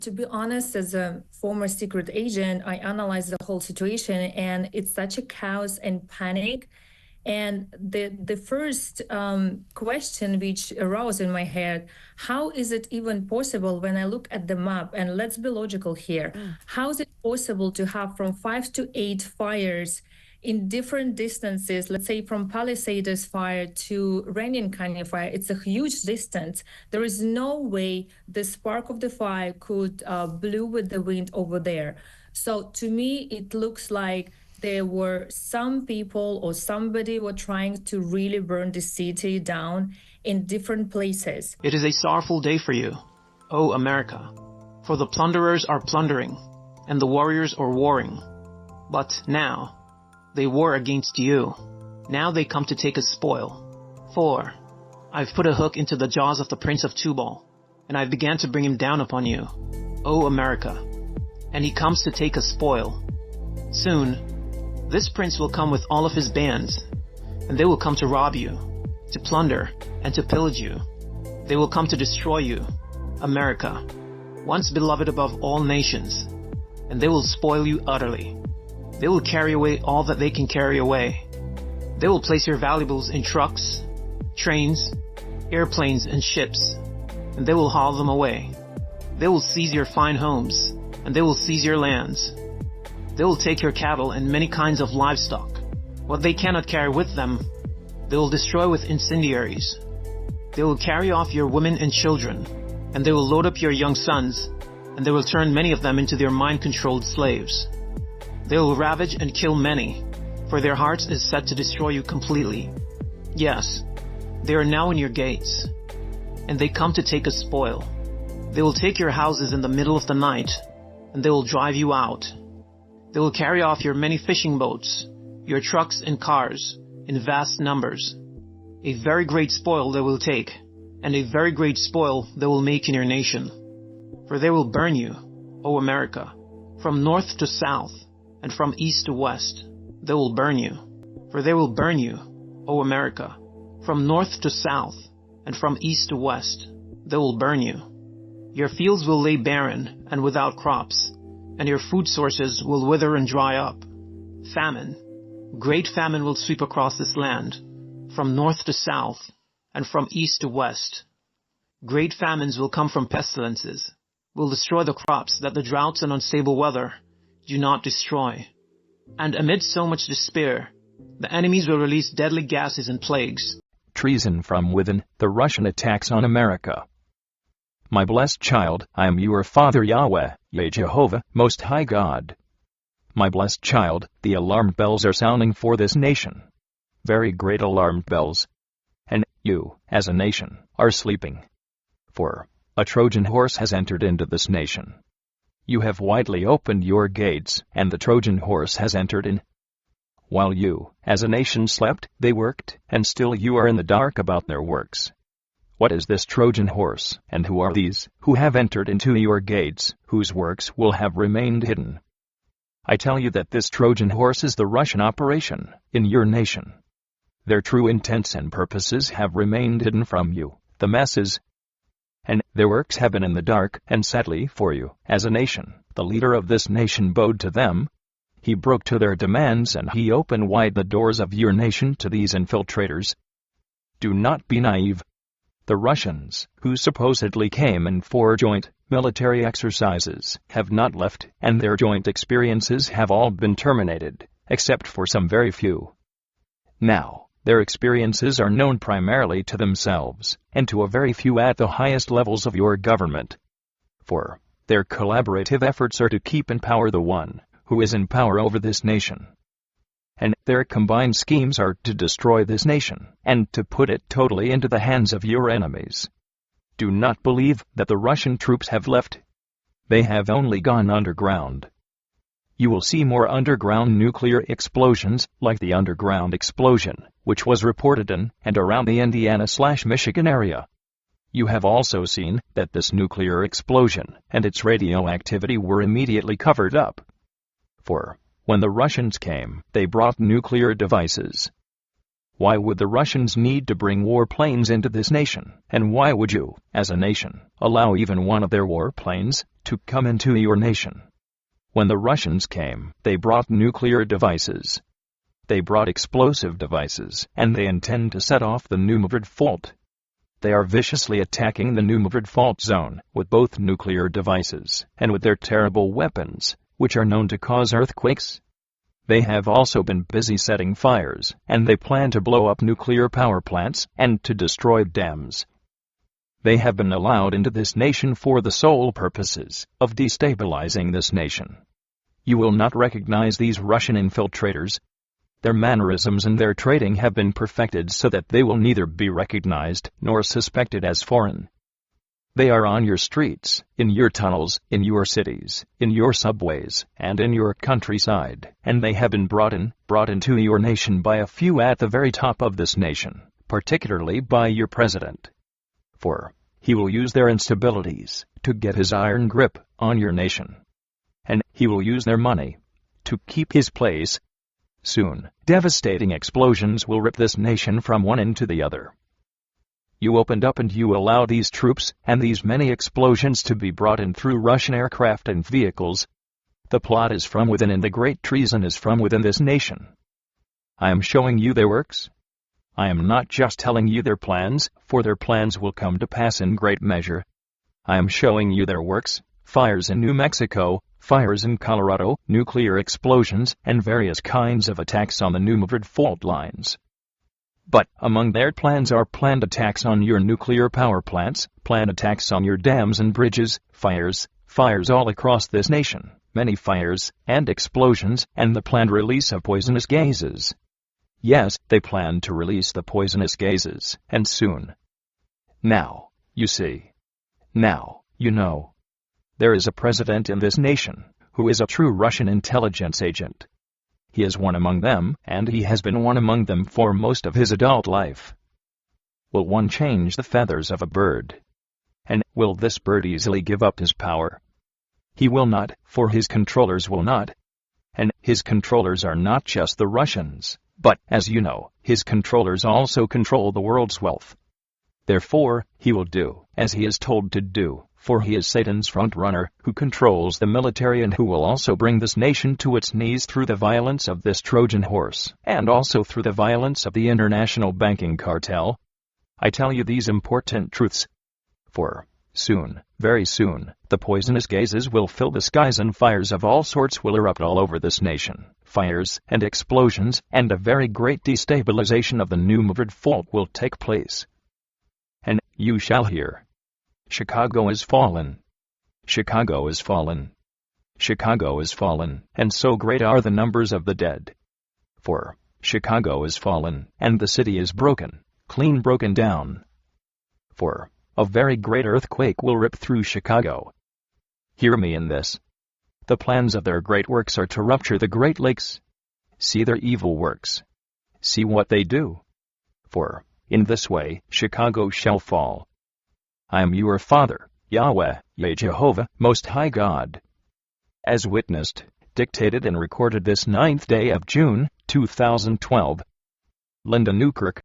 To be honest, as a former secret agent, I analyzed the whole situation, and it's such a chaos and panic. And the first question which arose in my head, how is it even possible when I look at the map? And let's be logical here. How is it possible to have from 5 to 8 fires in different distances? Let's say from Palisades fire to Runyon Canyon fire, it's a huge distance. There is no way the spark of the fire could blow with the wind over there. So to me, it looks like there were some people or somebody were trying to really burn the city down in different places. It is a sorrowful day for you, O America, for the plunderers are plundering, and the warriors are warring. But now, they war against you. Now they come to take a spoil. For I've put a hook into the jaws of the prince of Tubal, and I began to bring him down upon you, O America. And he comes to take a spoil. Soon, this prince will come with all of his bands, and they will come to rob you, to plunder, and to pillage you. They will come to destroy you, America, once beloved above all nations, and they will spoil you utterly. They will carry away all that they can carry away. They will place your valuables in trucks, trains, airplanes, and ships, and they will haul them away. They will seize your fine homes, and they will seize your lands. They will take your cattle and many kinds of livestock. What they cannot carry with them, they will destroy with incendiaries. They will carry off your women and children, and they will load up your young sons, and they will turn many of them into their mind-controlled slaves. They will ravage and kill many, for their hearts is set to destroy you completely. Yes, they are now in your gates, and they come to take a spoil. They will take your houses in the middle of the night, and they will drive you out. They will carry off your many fishing boats, your trucks and cars, in vast numbers. A very great spoil they will take, and a very great spoil they will make in your nation. For they will burn you, O America, from north to south, and from east to west. They will burn you. For they will burn you, O America, from north to south, and from east to west. They will burn you. Your fields will lay barren and without crops, and your food sources will wither and dry up. Famine, great famine will sweep across this land, from north to south, and from east to west. Great famines will come from pestilences, will destroy the crops that the droughts and unstable weather do not destroy. And amid so much despair, the enemies will release deadly gases and plagues. Treason from within, the Russian attacks on America. My blessed child, I am your Father Yahweh, Yea Jehovah, Most High God. My blessed child, the alarm bells are sounding for this nation. Very great alarm bells. And you, as a nation, are sleeping. For a Trojan horse has entered into this nation. You have widely opened your gates, and the Trojan horse has entered in. While you, as a nation, slept, they worked, and still you are in the dark about their works. What is this Trojan horse, and who are these, who have entered into your gates, whose works will have remained hidden? I tell you that this Trojan horse is the Russian operation, in your nation. Their true intents and purposes have remained hidden from you, the masses, and their works have been in the dark, and sadly for you, as a nation, the leader of this nation bowed to them. He broke to their demands, and he opened wide the doors of your nation to these infiltrators. Do not be naive. The Russians, who supposedly came in for joint military exercises, have not left, and their joint experiences have all been terminated, except for some very few. Now, their experiences are known primarily to themselves, and to a very few at the highest levels of your government. For their collaborative efforts are to keep in power the one who is in power over this nation. And their combined schemes are to destroy this nation, and to put it totally into the hands of your enemies. Do not believe that the Russian troops have left. They have only gone underground. You will see more underground nuclear explosions, like the underground explosion, which was reported in and around the Indiana/Michigan area. You have also seen that this nuclear explosion and its radioactivity were immediately covered up. For when the Russians came, they brought nuclear devices. Why would the Russians need to bring warplanes into this nation? And why would you, as a nation, allow even one of their warplanes to come into your nation? When the Russians came, they brought nuclear devices. They brought explosive devices, and they intend to set off the Numavrid Fault. They are viciously attacking the Numavrid Fault zone with both nuclear devices and with their terrible weapons, which are known to cause earthquakes. They have also been busy setting fires, and they plan to blow up nuclear power plants and to destroy dams. They have been allowed into this nation for the sole purposes of destabilizing this nation. You will not recognize these Russian infiltrators. Their mannerisms and their trading have been perfected so that they will neither be recognized nor suspected as foreign. They are on your streets, in your tunnels, in your cities, in your subways, and in your countryside, and they have been brought into your nation by a few at the very top of this nation, particularly by your president. For he will use their instabilities to get his iron grip on your nation. And he will use their money to keep his place. Soon, devastating explosions will rip this nation from one end to the other. You opened up and you allowed these troops and these many explosions to be brought in through Russian aircraft and vehicles. The plot is from within and the great treason is from within this nation. I am showing you their works. I am not just telling you their plans, for their plans will come to pass in great measure. I am showing you their works, fires in New Mexico, fires in Colorado, nuclear explosions, and various kinds of attacks on the Numavrid fault lines. But among their plans are planned attacks on your nuclear power plants, planned attacks on your dams and bridges, fires all across this nation, many fires and explosions, and the planned release of poisonous gases. Yes, they plan to release the poisonous gases, and soon. Now, you see. Now, you know. There is a president in this nation who is a true Russian intelligence agent. He is one among them, and he has been one among them for most of his adult life. Will one change the feathers of a bird? And will this bird easily give up his power? He will not, for his controllers will not. And his controllers are not just the Russians, but, as you know, his controllers also control the world's wealth. Therefore, he will do as he is told to do, for he is Satan's front-runner, who controls the military and who will also bring this nation to its knees through the violence of this Trojan horse, and also through the violence of the international banking cartel. I tell you these important truths. For, soon, very soon, the poisonous gases will fill the skies and fires of all sorts will erupt all over this nation. Fires and explosions, and a very great destabilization of the Numavrid fault will take place. And you shall hear. Chicago is fallen. Chicago is fallen. Chicago is fallen, and so great are the numbers of the dead. For Chicago is fallen, and the city is broken, clean broken down. For a very great earthquake will rip through Chicago. Hear me in this. The plans of their great works are to rupture the Great Lakes. See their evil works. See what they do. For in this way Chicago shall fall. I am your Father, Yahweh, Jehovah, Most High God. As witnessed, dictated and recorded this 9th day of June, 2012. Linda Newkirk.